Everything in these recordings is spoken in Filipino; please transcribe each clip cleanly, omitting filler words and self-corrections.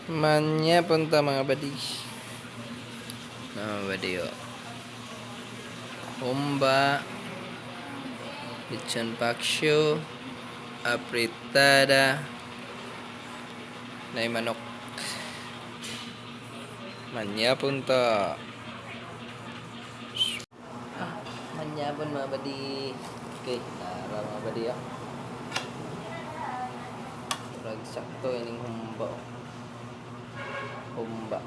Manya punta mga badi. Mga badi o. Humba. Lechon paksyo. Apritada. Nay manok. Manya punta. Manya pun mga badi. Okay, tara mga badi o. Sakto ining humba o. Humba.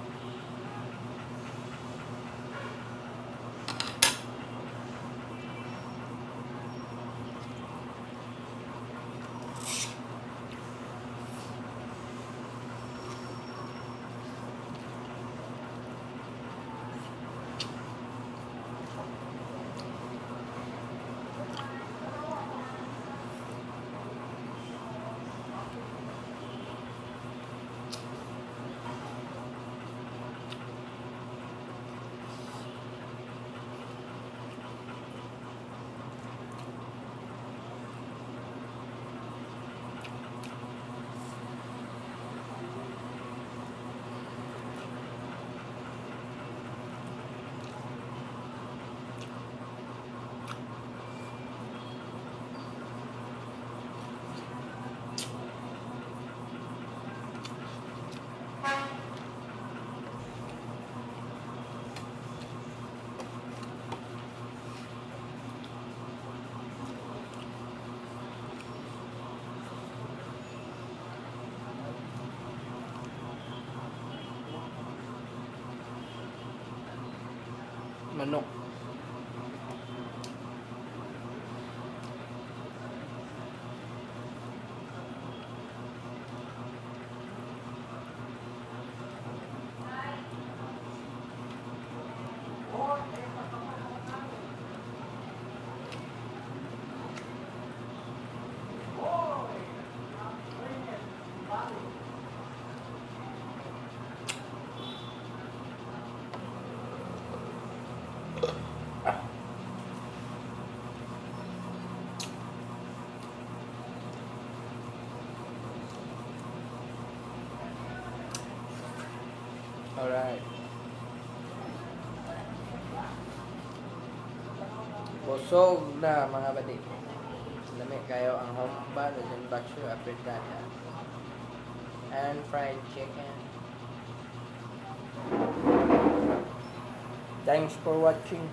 Manok. Alright. Busog na mga badi. Lamig kayo ang humba, lechon paksyo, apritada, and fried chicken. Thanks for watching.